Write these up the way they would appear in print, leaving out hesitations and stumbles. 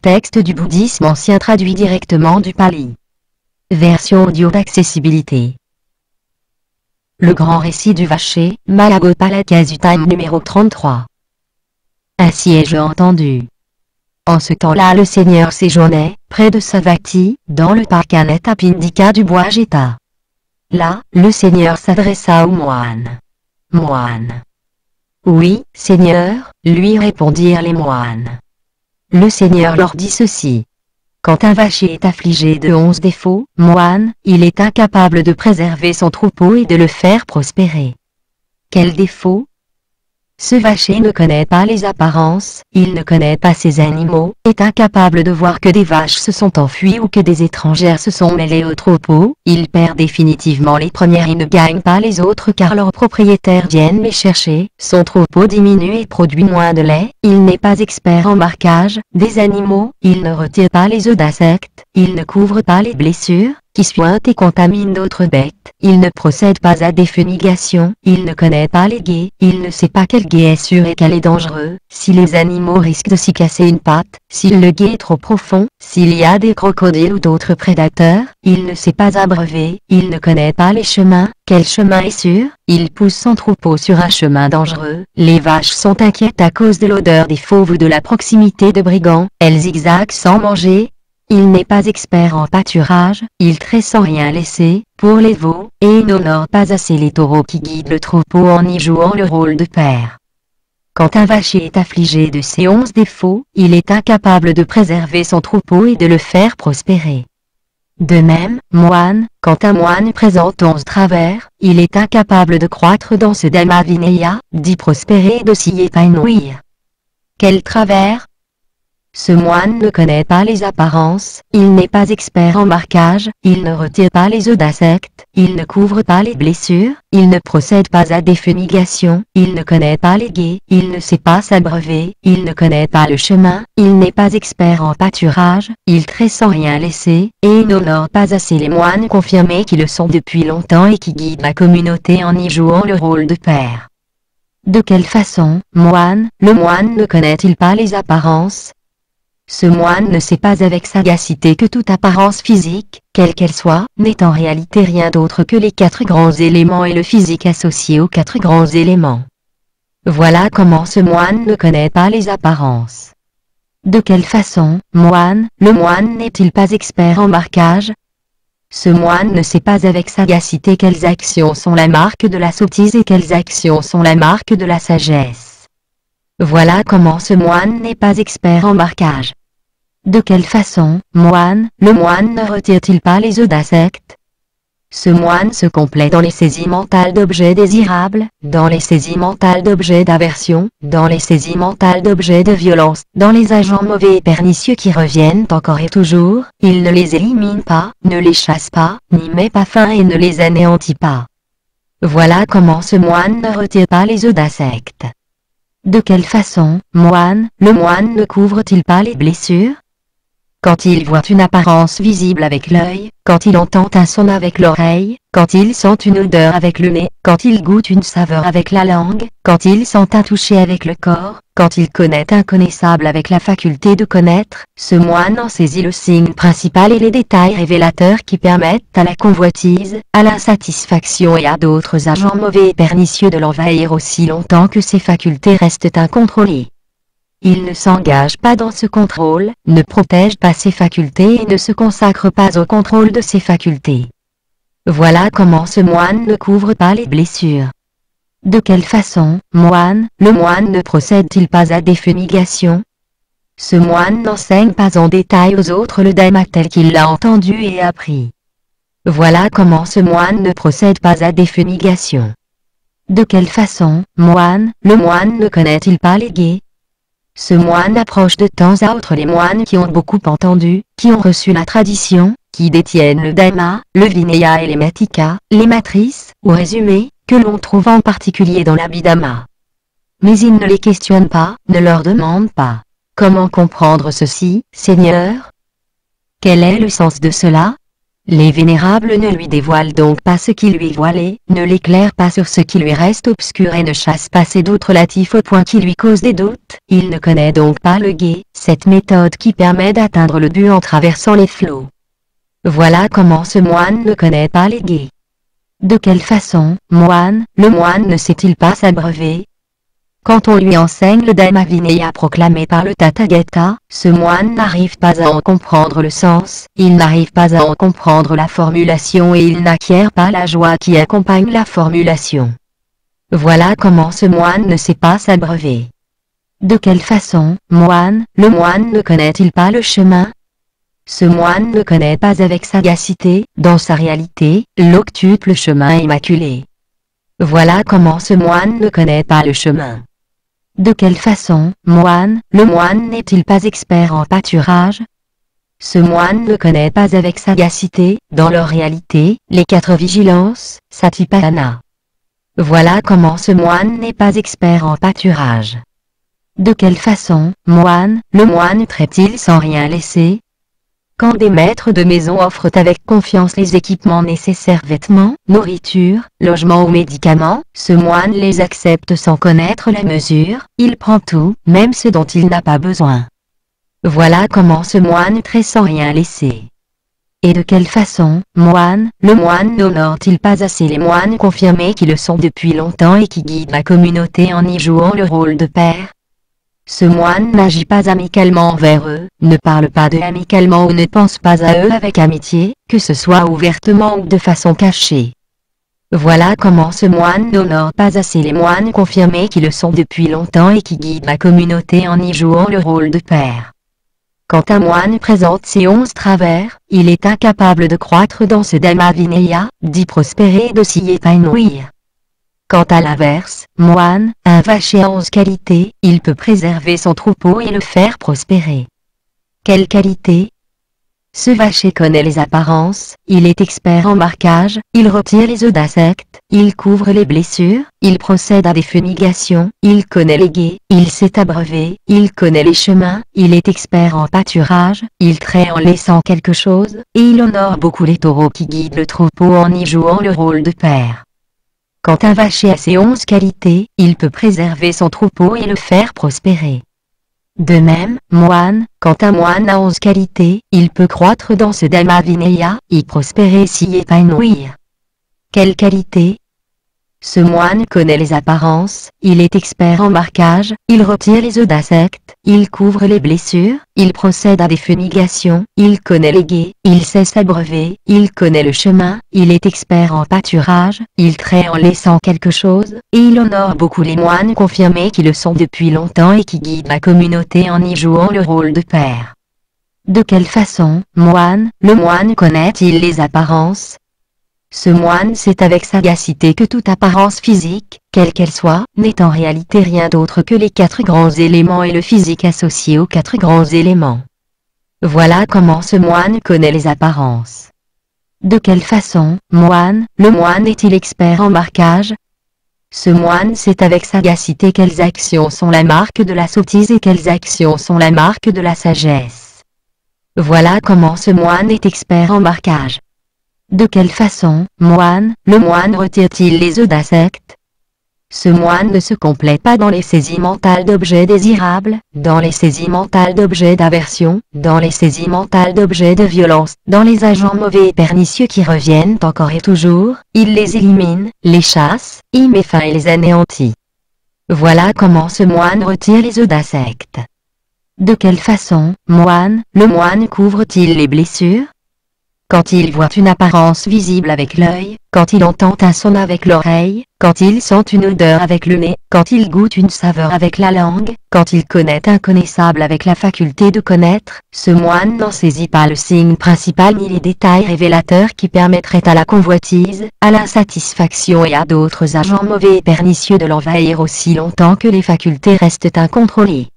Texte du bouddhisme ancien traduit directement du pali. Version audio d'accessibilité. Le grand récit du vacher, Mahagopalakasutam numéro 33. Ainsi ai-je entendu. En ce temps-là le Seigneur séjournait, près de Savatthi, dans le parc Anathapindika du bois Jeta. Là, le Seigneur s'adressa aux moines. Moines. Oui, Seigneur, lui répondirent les moines. Le Seigneur leur dit ceci. Quand un vacher est affligé de 11 défauts, moine, il est incapable de préserver son troupeau et de le faire prospérer. Quels défauts? Ce vacher ne connaît pas les apparences, il ne connaît pas ses animaux, est incapable de voir que des vaches se sont enfuies ou que des étrangères se sont mêlées au troupeau, il perd définitivement les premières et ne gagne pas les autres car leurs propriétaires viennent les chercher, son troupeau diminue et produit moins de lait, il n'est pas expert en marquage des animaux, il ne retire pas les œufs d'insectes, il ne couvre pas les blessures, qui suintent et contaminent d'autres bêtes, il ne procède pas à des fumigations, il ne connaît pas les gués, il ne sait pas quel gué est sûr et quel est dangereux, si les animaux risquent de s'y casser une patte, si le gué est trop profond, s'il y a des crocodiles ou d'autres prédateurs, il ne sait pas abreuver, il ne connaît pas les chemins, quel chemin est sûr, il pousse son troupeau sur un chemin dangereux, les vaches sont inquiètes à cause de l'odeur des fauves ou de la proximité de brigands, elles zigzaguent sans manger. Il n'est pas expert en pâturage, il traite sans rien laisser, pour les veaux, et n'honore pas assez les taureaux qui guident le troupeau en y jouant le rôle de père. Quand un vacher est affligé de ces 11 défauts, il est incapable de préserver son troupeau et de le faire prospérer. De même, moine, quand un moine présente 11 travers, il est incapable de croître dans ce Dhamma Vinaya, d'y prospérer et de s'y épanouir. Quel travers? Ce moine ne connaît pas les apparences, il n'est pas expert en marquage, il ne retire pas les œufs d'insectes, il ne couvre pas les blessures, il ne procède pas à des fumigations, il ne connaît pas les gués, il ne sait pas s'abreuver, il ne connaît pas le chemin, il n'est pas expert en pâturage, il traite sans rien laisser, et n'honore pas assez les moines confirmés qui le sont depuis longtemps et qui guident la communauté en y jouant le rôle de père. De quelle façon, moine, le moine ne connaît-il pas les apparences? Ce moine ne sait pas avec sagacité que toute apparence physique, quelle qu'elle soit, n'est en réalité rien d'autre que les 4 grands éléments et le physique associé aux 4 grands éléments. Voilà comment ce moine ne connaît pas les apparences. De quelle façon, moine, le moine n'est-il pas expert en marquage? Ce moine ne sait pas avec sagacité quelles actions sont la marque de la sottise et quelles actions sont la marque de la sagesse. Voilà comment ce moine n'est pas expert en marquage. De quelle façon, moine, le moine ne retire-t-il pas les œufs d'insectes? Ce moine se complaît dans les saisies mentales d'objets désirables, dans les saisies mentales d'objets d'aversion, dans les saisies mentales d'objets de violence, dans les agents mauvais et pernicieux qui reviennent encore et toujours, il ne les élimine pas, ne les chasse pas, n'y met pas fin et ne les anéantit pas. Voilà comment ce moine ne retire pas les œufs d'insectes. De quelle façon, moine, le moine ne couvre-t-il pas les blessures? Quand il voit une apparence visible avec l'œil, quand il entend un son avec l'oreille, quand il sent une odeur avec le nez, quand il goûte une saveur avec la langue, quand il sent un toucher avec le corps, quand il connaît un connaissable avec la faculté de connaître, ce moine en saisit le signe principal et les détails révélateurs qui permettent à la convoitise, à l'insatisfaction et à d'autres agents mauvais et pernicieux de l'envahir aussi longtemps que ses facultés restent incontrôlées. Il ne s'engage pas dans ce contrôle, ne protège pas ses facultés et ne se consacre pas au contrôle de ses facultés. Voilà comment ce moine ne couvre pas les blessures. De quelle façon, moine, le moine ne procède-t-il pas à des fumigations? Ce moine n'enseigne pas en détail aux autres le Dhamma tel qu'il l'a entendu et appris. Voilà comment ce moine ne procède pas à des fumigations. De quelle façon, moine, le moine ne connaît-il pas les gués? Ce moine approche de temps à autre les moines qui ont beaucoup entendu, qui ont reçu la tradition, qui détiennent le Dhamma, le Vinaya et les Matika, les matrices, ou résumés, que l'on trouve en particulier dans l'Abhidhamma. Mais il ne les questionne pas, ne leur demande pas. Comment comprendre ceci, Seigneur? Quel est le sens de cela? Les vénérables ne lui dévoilent donc pas ce qui lui est voilé, ne l'éclairent pas sur ce qui lui reste obscur et ne chassent pas ses doutes relatifs au point qui lui cause des doutes. Il ne connaît donc pas le gué, cette méthode qui permet d'atteindre le but en traversant les flots. Voilà comment ce moine ne connaît pas les gués. De quelle façon, moine, le moine ne sait-il pas s'abreuver? Quand on lui enseigne le Dhamma Vinaya proclamé par le Tathagata, ce moine n'arrive pas à en comprendre le sens, il n'arrive pas à en comprendre la formulation et il n'acquiert pas la joie qui accompagne la formulation. Voilà comment ce moine ne sait pas s'abreuver. De quelle façon, moine, le moine ne connaît-il pas le chemin? Ce moine ne connaît pas avec sagacité, dans sa réalité, l'octuple chemin immaculé. Voilà comment ce moine ne connaît pas le chemin. De quelle façon, moine, le moine n'est-il pas expert en pâturage? Ce moine ne connaît pas avec sagacité, dans leur réalité, les 4 vigilances, satipatthana. Voilà comment ce moine n'est pas expert en pâturage. De quelle façon, moine, le moine traite-t-il sans rien laisser? Quand des maîtres de maison offrent avec confiance les équipements nécessaires, vêtements, nourriture, logement ou médicaments, ce moine les accepte sans connaître la mesure, il prend tout, même ce dont il n'a pas besoin. Voilà comment ce moine traite sans rien laisser. Et de quelle façon, moine, le moine n'honore-t-il pas assez les moines confirmés qui le sont depuis longtemps et qui guident la communauté en y jouant le rôle de père? Ce moine n'agit pas amicalement envers eux, ne parle pas d'eux amicalement ou ne pense pas à eux avec amitié, que ce soit ouvertement ou de façon cachée. Voilà comment ce moine n'honore pas assez les moines confirmés qui le sont depuis longtemps et qui guident la communauté en y jouant le rôle de père. Quand un moine présente ces 11 travers, il est incapable de croître dans ce Dhamma Vinaya, d'y prospérer et de s'y épanouir. Quant à l'inverse, moine, un vacher à 11 qualités, il peut préserver son troupeau et le faire prospérer. Quelles qualités? Ce vacher connaît les apparences, il est expert en marquage, il retire les œufs d'insectes, il couvre les blessures, il procède à des fumigations, il connaît les gués, il sait abreuver, il connaît les chemins, il est expert en pâturage, il traite en laissant quelque chose, et il honore beaucoup les taureaux qui guident le troupeau en y jouant le rôle de père. Quand un vacher a ces 11 qualités, il peut préserver son troupeau et le faire prospérer. De même, moine, quand un moine a 11 qualités, il peut croître dans ce Dhamma Vinaya, y prospérer et s'y épanouir. Quelles qualités? Ce moine connaît les apparences, il est expert en marquage, il retire les œufs d'insectes, il couvre les blessures, il procède à des fumigations, il connaît les gués, il sait s'abreuver, il connaît le chemin, il est expert en pâturage, il traite en laissant quelque chose, et il honore beaucoup les moines confirmés qui le sont depuis longtemps et qui guident la communauté en y jouant le rôle de père. De quelle façon, moine, le moine connaît-il les apparences? Ce moine sait avec sagacité que toute apparence physique, quelle qu'elle soit, n'est en réalité rien d'autre que les 4 grands éléments et le physique associé aux 4 grands éléments. Voilà comment ce moine connaît les apparences. De quelle façon, moine, le moine est-il expert en marquage? Ce moine sait avec sagacité quelles actions sont la marque de la sottise et quelles actions sont la marque de la sagesse. Voilà comment ce moine est expert en marquage. De quelle façon, moine, le moine retire-t-il les œufs d'insectes? Ce moine ne se complaît pas dans les saisies mentales d'objets désirables, dans les saisies mentales d'objets d'aversion, dans les saisies mentales d'objets de violence, dans les agents mauvais et pernicieux qui reviennent encore et toujours, il les élimine, les chasse, y met fin et les anéantit. Voilà comment ce moine retire les œufs d'insectes. De quelle façon, moine, le moine couvre-t-il les blessures? Quand il voit une apparence visible avec l'œil, quand il entend un son avec l'oreille, quand il sent une odeur avec le nez, quand il goûte une saveur avec la langue, quand il connaît un connaissable avec la faculté de connaître, ce moine n'en saisit pas le signe principal ni les détails révélateurs qui permettraient à la convoitise, à l'insatisfaction et à d'autres agents mauvais et pernicieux de l'envahir aussi longtemps que les facultés restent incontrôlées.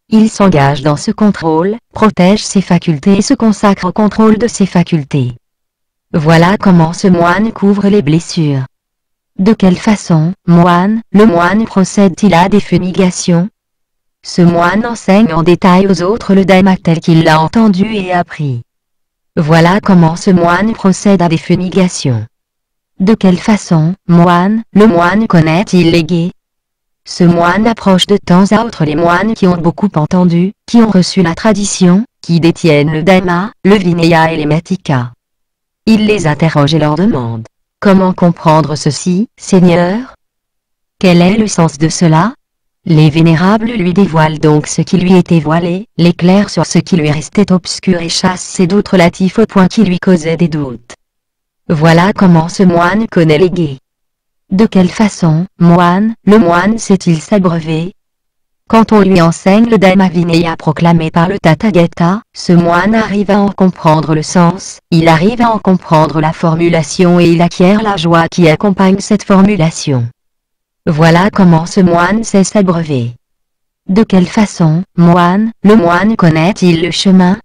Il s'engage dans ce contrôle, protège ses facultés et se consacre au contrôle de ses facultés. Voilà comment ce moine couvre les blessures. De quelle façon, moine, le moine procède-t-il à des fumigations? Ce moine enseigne en détail aux autres le Dhamma tel qu'il l'a entendu et appris. Voilà comment ce moine procède à des fumigations. De quelle façon, le moine connaît-il les guets? Ce moine approche de temps à autre les moines qui ont beaucoup entendu, qui ont reçu la tradition, qui détiennent le Dhamma, le Vinaya et les Matika. Il les interroge et leur demande: comment comprendre ceci, Seigneur? Quel est le sens de cela? Les vénérables lui dévoilent donc ce qui lui était voilé, l'éclairent sur ce qui lui restait obscur et chassent ces doutes relatifs aux points qui lui causaient des doutes. Voilà comment ce moine connaît les guets. De quelle façon, le moine sait-il s'abreuver? Quand on lui enseigne le Dhamma Vinaya proclamé par le Tathagata, ce moine arrive à en comprendre le sens, il arrive à en comprendre la formulation et il acquiert la joie qui accompagne cette formulation. Voilà comment ce moine sait s'abreuver. De quelle façon, le moine connaît-il le chemin?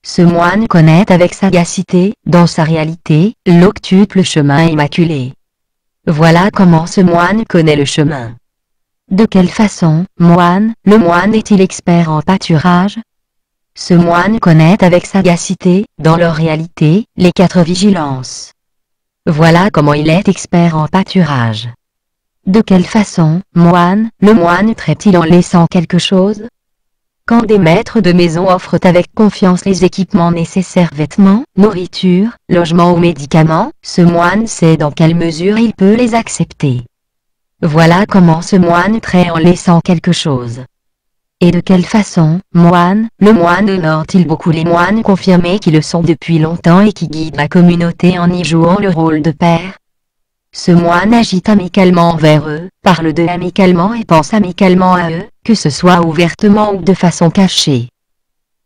Ce moine connaît avec sagacité, dans sa réalité, l'octuple chemin immaculé. Voilà comment ce moine connaît le chemin. De quelle façon, le moine est-il expert en pâturage? Ce moine connaît avec sagacité, dans leur réalité, les 4 vigilances. Voilà comment il est expert en pâturage. De quelle façon, le moine traite-t-il en laissant quelque chose? Quand des maîtres de maison offrent avec confiance les équipements nécessaires, vêtements, nourriture, logements ou médicaments, ce moine sait dans quelle mesure il peut les accepter. Voilà comment ce moine traite en laissant quelque chose. Et de quelle façon, le moine honore-t-il beaucoup les moines confirmés qui le sont depuis longtemps et qui guident la communauté en y jouant le rôle de père? Ce moine agit amicalement envers eux, parle d'eux amicalement et pense amicalement à eux, que ce soit ouvertement ou de façon cachée.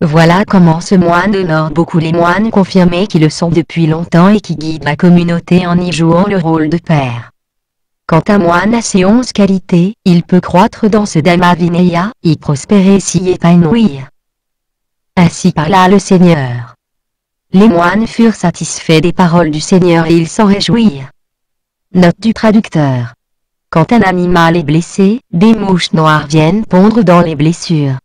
Voilà comment ce moine honore beaucoup les moines confirmés qui le sont depuis longtemps et qui guident la communauté en y jouant le rôle de père. Quand un moine a ces 11 qualités, il peut croître dans ce Dhamma Vinaya, y prospérer et s'y épanouir. Ainsi parla le Seigneur. Les moines furent satisfaits des paroles du Seigneur et ils s'en réjouirent. Note du traducteur. Quand un animal est blessé, des mouches noires viennent pondre dans les blessures.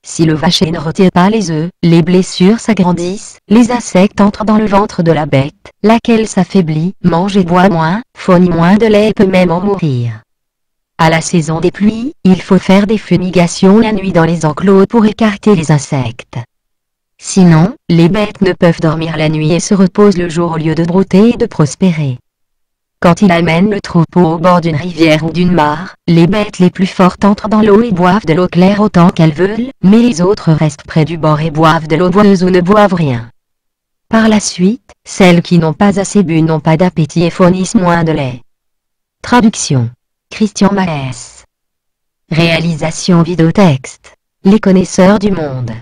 Si le vacher ne retire pas les œufs, les blessures s'agrandissent, les insectes entrent dans le ventre de la bête, laquelle s'affaiblit, mange et boit moins, fournit moins de lait et peut même en mourir. À la saison des pluies, il faut faire des fumigations la nuit dans les enclos pour écarter les insectes. Sinon, les bêtes ne peuvent dormir la nuit et se reposent le jour au lieu de brouter et de prospérer. Quand il amène le troupeau au bord d'une rivière ou d'une mare, les bêtes les plus fortes entrent dans l'eau et boivent de l'eau claire autant qu'elles veulent, mais les autres restent près du bord et boivent de l'eau boiseuse ou ne boivent rien. Par la suite, celles qui n'ont pas assez bu n'ont pas d'appétit et fournissent moins de lait. Traduction. Christian Maes. Réalisation vidéotexte. Les connaisseurs du monde.